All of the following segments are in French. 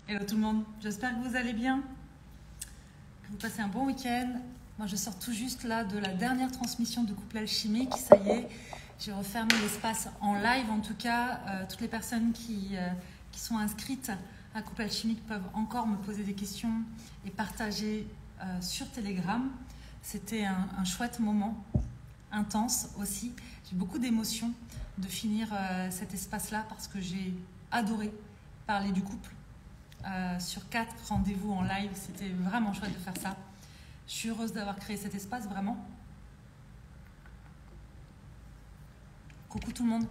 Hello tout le monde, j'espère que vous allez bien, que vous passez un bon week-end. Moi je sors tout juste là de la dernière transmission de Couple Alchimique, ça y est, j'ai refermé l'espace en live en tout cas. Toutes les personnes qui sont inscrites à Couple Alchimique peuvent encore me poser des questions et partager sur Telegram. C'était un chouette moment, intense aussi. J'ai beaucoup d'émotions de finir cet espace-là parce que j'ai adoré parler du couple. Sur 4 rendez-vous en live, c'était vraiment chouette de faire ça. Je suis heureuse d'avoir créé cet espace, vraiment. Coucou tout le monde.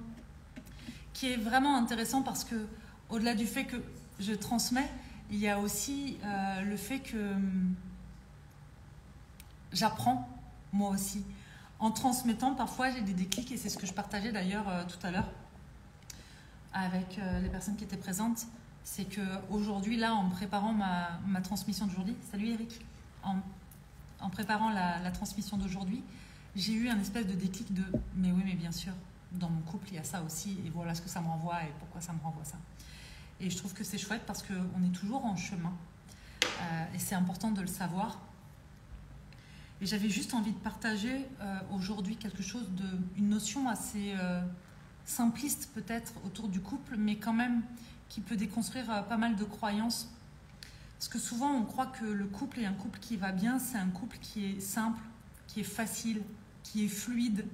Qui est vraiment intéressant parce que, au-delà du fait que je transmets, il y a aussi le fait que j'apprends, moi aussi. En transmettant, parfois j'ai des déclics, et c'est ce que je partageais d'ailleurs tout à l'heure avec les personnes qui étaient présentes. C'est qu'aujourd'hui, là, en préparant ma transmission d'aujourd'hui, salut Eric, en préparant la transmission d'aujourd'hui, j'ai eu un espèce de déclic de « mais oui, mais bien sûr, dans mon couple, il y a ça aussi, et voilà ce que ça me renvoie, et pourquoi ça me renvoie ça ». Et je trouve que c'est chouette parce qu'on est toujours en chemin, et c'est important de le savoir. Et j'avais juste envie de partager aujourd'hui quelque chose, une notion assez simpliste peut-être autour du couple, mais quand même qui peut déconstruire pas mal de croyances. Parce que souvent, on croit que le couple est un couple qui va bien, c'est un couple qui est simple, qui est facile, qui est fluide.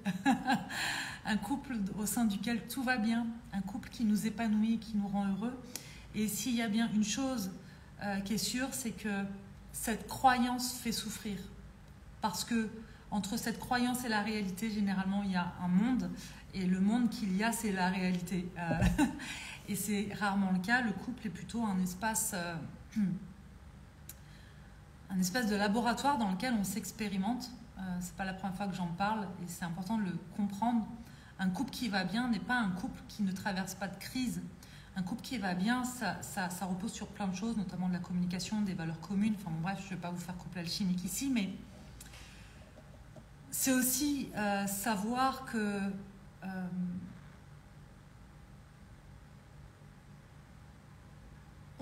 Un couple au sein duquel tout va bien, un couple qui nous épanouit, qui nous rend heureux. Et s'il y a bien une chose qui est sûre, c'est que cette croyance fait souffrir. Parce que entre cette croyance et la réalité, généralement, il y a un monde. Et le monde qu'il y a, c'est la réalité. Et c'est rarement le cas. Le couple est plutôt un espace de laboratoire dans lequel on s'expérimente. C'est pas la première fois que j'en parle et c'est important de le comprendre. Un couple qui va bien n'est pas un couple qui ne traverse pas de crise. Un couple qui va bien, ça repose sur plein de choses, notamment de la communication, des valeurs communes. Enfin bon, bref, je ne vais pas vous faire couple alchimique ici, mais c'est aussi savoir que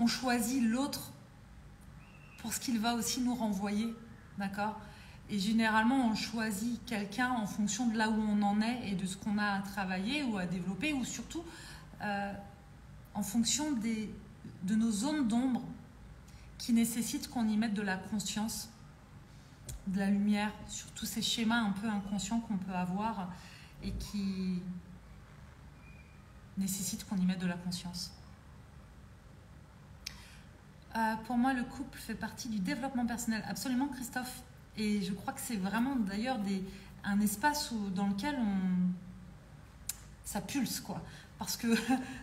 on choisit l'autre pour ce qu'il va aussi nous renvoyer, d'accord? Et généralement, on choisit quelqu'un en fonction de là où on en est et de ce qu'on a à travailler ou à développer, ou surtout en fonction de nos zones d'ombre qui nécessitent qu'on y mette de la conscience, de la lumière, sur tous ces schémas un peu inconscients qu'on peut avoir et qui nécessitent qu'on y mette de la conscience. Pour moi, le couple fait partie du développement personnel. Absolument, Christophe. Et je crois que c'est vraiment d'ailleurs un espace dans lequel ça pulse, quoi. Parce que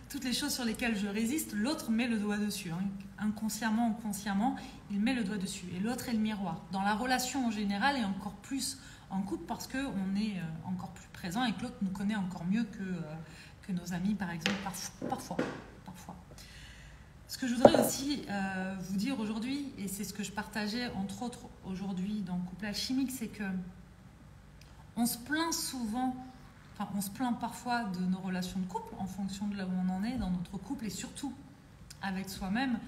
toutes les choses sur lesquelles je résiste, l'autre met le doigt dessus. Hein. Inconsciemment ou consciemment, il met le doigt dessus. Et l'autre est le miroir. Dans la relation en général et encore plus en couple parce qu'on est encore plus présent et que l'autre nous connaît encore mieux que nos amis, par exemple, parfois. Ce que je voudrais aussi vous dire aujourd'hui, et c'est ce que je partageais entre autres aujourd'hui dans Couple Alchimique, c'est que on se plaint souvent, enfin on se plaint parfois de nos relations de couple en fonction de là où on en est dans notre couple et surtout avec soi-même.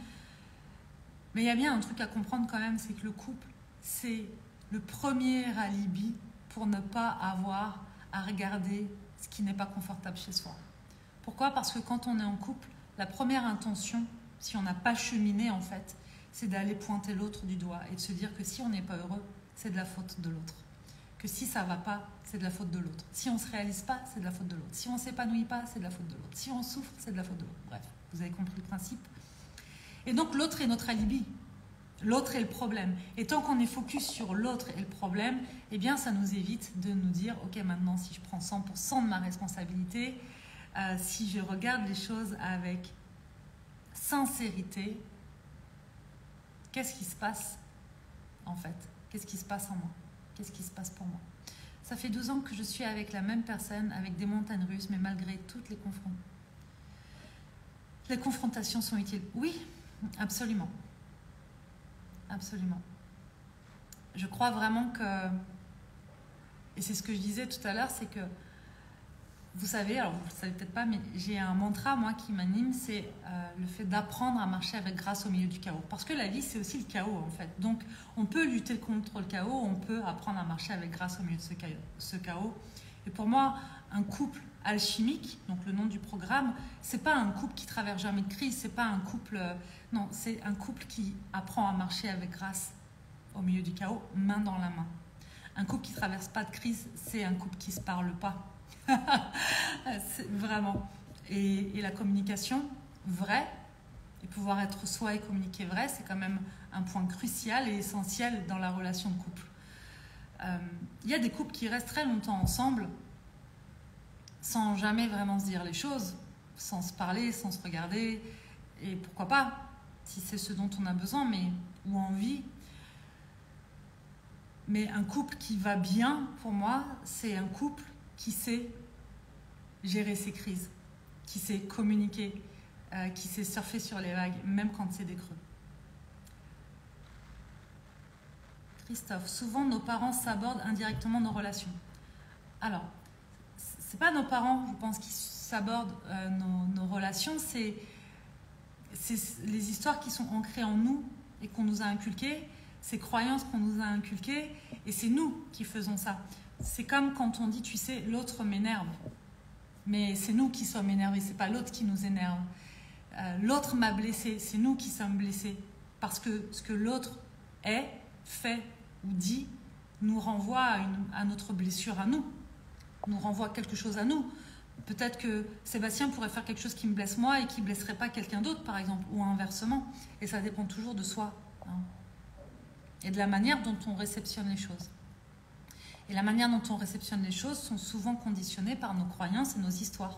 Mais il y a bien un truc à comprendre quand même, c'est que le couple, c'est le premier alibi pour ne pas avoir à regarder ce qui n'est pas confortable chez soi. Pourquoi ? Parce que quand on est en couple, la première intention, si on n'a pas cheminé en fait, c'est d'aller pointer l'autre du doigt et de se dire que si on n'est pas heureux, c'est de la faute de l'autre. Que si ça ne va pas, c'est de la faute de l'autre. Si on ne se réalise pas, c'est de la faute de l'autre. Si on ne s'épanouit pas, c'est de la faute de l'autre. Si on souffre, c'est de la faute de l'autre. Bref, vous avez compris le principe. Et donc l'autre est notre alibi. L'autre est le problème. Et tant qu'on est focus sur l'autre et le problème, eh bien ça nous évite de nous dire « Ok, maintenant si je prends 100% de ma responsabilité, si je regarde les choses avec sincérité, qu'est-ce qui se passe en fait? Qu'est-ce qui se passe en moi? Qu'est-ce qui se passe pour moi? Ça fait 12 ans que je suis avec la même personne, avec des montagnes russes, mais malgré toutes les confrontations sont utiles. Oui, absolument. Absolument. Je crois vraiment que, et c'est ce que je disais tout à l'heure, c'est que vous savez, alors vous ne le savez peut-être pas, mais j'ai un mantra, moi, qui m'anime, c'est le fait d'apprendre à marcher avec grâce au milieu du chaos. Parce que la vie, c'est aussi le chaos, en fait. Donc, on peut lutter contre le chaos, on peut apprendre à marcher avec grâce au milieu de ce chaos. Et pour moi, un couple alchimique, donc le nom du programme, c'est pas un couple qui traverse jamais de crise, c'est pas un couple... non, c'est un couple qui apprend à marcher avec grâce au milieu du chaos, main dans la main. Un couple qui traverse pas de crise, c'est un couple qui se parle pas. Vraiment. Et la communication vraie, et pouvoir être soi et communiquer vrai, c'est quand même un point crucial et essentiel dans la relation de couple. Il y a des couples qui restent très longtemps ensemble sans jamais vraiment se dire les choses, sans se parler, sans se regarder, et pourquoi pas, si c'est ce dont on a besoin, ou envie. Mais un couple qui va bien, pour moi, c'est un couple qui sait gérer ses crises, qui sait communiquer, qui sait surfer sur les vagues, même quand c'est des creux. Christophe, souvent nos parents sabordent indirectement nos relations. Alors, c'est pas nos parents, je pense, qui sabordent nos relations, c'est les histoires qui sont ancrées en nous et qu'on nous a inculquées, ces croyances qu'on nous a inculquées, et c'est nous qui faisons ça. C'est comme quand on dit, tu sais, l'autre m'énerve. Mais c'est nous qui sommes énervés, c'est pas l'autre qui nous énerve. L'autre m'a blessé, c'est nous qui sommes blessés. Parce que ce que l'autre est, fait ou dit nous renvoie à notre blessure à nous, nous renvoie à quelque chose à nous. Peut-être que Sébastien pourrait faire quelque chose qui me blesse moi et qui ne blesserait pas quelqu'un d'autre, par exemple, ou inversement. Et ça dépend toujours de soi, hein, et de la manière dont on réceptionne les choses. Et la manière dont on réceptionne les choses sont souvent conditionnées par nos croyances et nos histoires,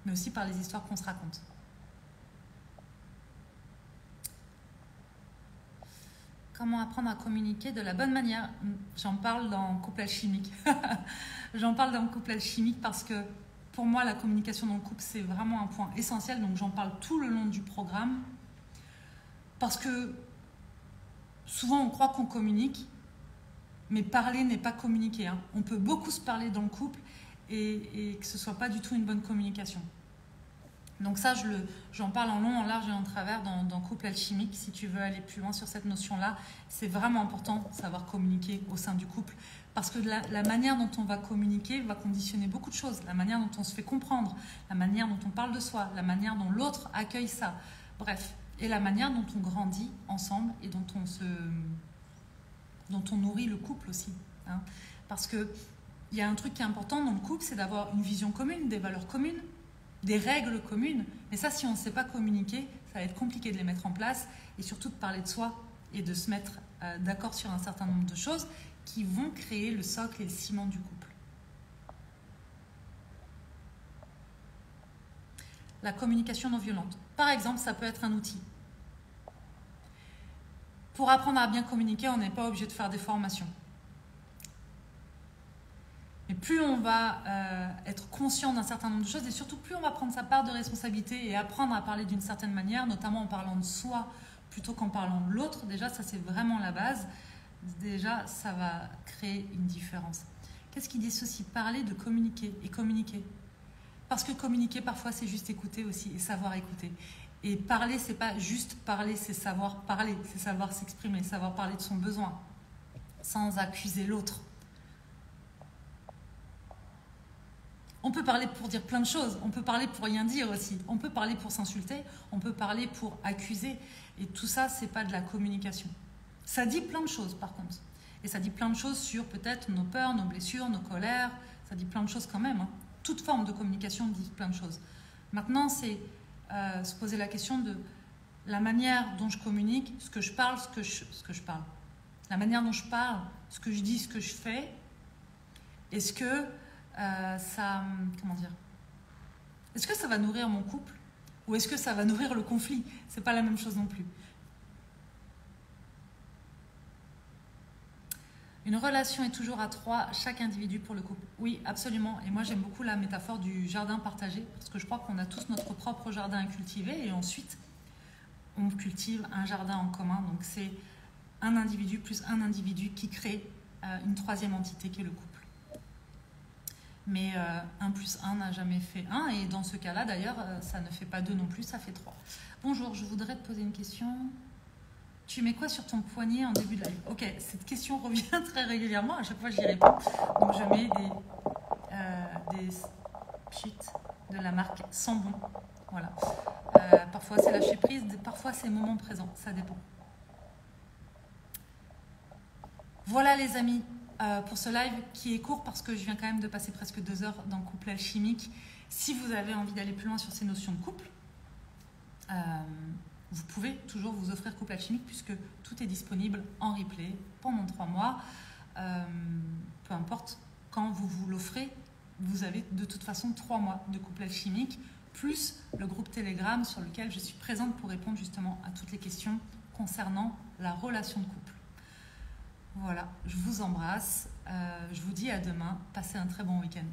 mais aussi par les histoires qu'on se raconte. Comment apprendre à communiquer de la bonne manière? J'en parle dans Couple Alchimique. J'en parle dans Couple Alchimique parce que pour moi, la communication dans le couple, c'est vraiment un point essentiel. Donc j'en parle tout le long du programme. Parce que souvent, on croit qu'on communique, mais parler n'est pas communiquer, hein. On peut beaucoup se parler dans le couple et que ce ne soit pas du tout une bonne communication. Donc ça, j'en parle en long, en large et en travers dans Couple Alchimique. Si tu veux aller plus loin sur cette notion-là, c'est vraiment important de savoir communiquer au sein du couple. Parce que la manière dont on va communiquer va conditionner beaucoup de choses. La manière dont on se fait comprendre, la manière dont on parle de soi, la manière dont l'autre accueille ça. Bref, et la manière dont on grandit ensemble et dont on nourrit le couple aussi, hein. Parce qu'il y a un truc qui est important dans le couple, c'est d'avoir une vision commune, des valeurs communes, des règles communes. Mais ça, si on ne sait pas communiquer, ça va être compliqué de les mettre en place et surtout de parler de soi et de se mettre d'accord sur un certain nombre de choses qui vont créer le socle et le ciment du couple. La communication non violente. Par exemple, ça peut être un outil. Pour apprendre à bien communiquer, on n'est pas obligé de faire des formations. Mais plus on va être conscient d'un certain nombre de choses et surtout plus on va prendre sa part de responsabilité et apprendre à parler d'une certaine manière, notamment en parlant de soi plutôt qu'en parlant de l'autre, déjà ça c'est vraiment la base, déjà ça va créer une différence. Qu'est-ce qui dissocie parler de communiquer et communiquer? Parce que communiquer parfois c'est juste écouter aussi et savoir écouter. Et parler c'est pas juste parler, c'est savoir parler, c'est savoir s'exprimer, savoir parler de son besoin sans accuser l'autre. On peut parler pour dire plein de choses, on peut parler pour rien dire aussi, on peut parler pour s'insulter, on peut parler pour accuser, et tout ça, c'est pas de la communication. Ça dit plein de choses par contre, et ça dit plein de choses sur peut-être nos peurs, nos blessures, nos colères, ça dit plein de choses quand même, hein. Toute forme de communication dit plein de choses. Maintenant, c'est se poser la question de la manière dont je communique, ce que je parle, ce que je parle. La manière dont je parle, ce que je dis, ce que je fais, est-ce que comment dire, est-ce que ça va nourrir mon couple ou est-ce que ça va nourrir le conflit? C'est pas la même chose non plus. Une relation est toujours à trois, chaque individu pour le couple. Oui, absolument. Et moi, j'aime beaucoup la métaphore du jardin partagé parce que je crois qu'on a tous notre propre jardin à cultiver et ensuite, on cultive un jardin en commun. Donc, c'est un individu plus un individu qui crée une troisième entité qui est le couple. Mais 1 plus 1 n'a jamais fait 1. Et dans ce cas-là, d'ailleurs, ça ne fait pas 2 non plus, ça fait 3. Bonjour, je voudrais te poser une question. Tu mets quoi sur ton poignet en début de live? Ok, cette question revient très régulièrement. À chaque fois, j'y réponds. Donc, je mets des cheats de la marque Sambon. Voilà. Parfois, c'est lâcher prise. Parfois, c'est moment présent. Ça dépend. Voilà, les amis. Pour ce live qui est court parce que je viens quand même de passer presque 2 heures dans le couple alchimique. Si vous avez envie d'aller plus loin sur ces notions de couple, vous pouvez toujours vous offrir couple alchimique puisque tout est disponible en replay pendant 3 mois. Peu importe quand vous vous l'offrez, vous avez de toute façon 3 mois de couple alchimique plus le groupe Telegram sur lequel je suis présente pour répondre justement à toutes les questions concernant la relation de couple. Voilà, je vous embrasse. Je vous dis à demain. Passez un très bon week-end.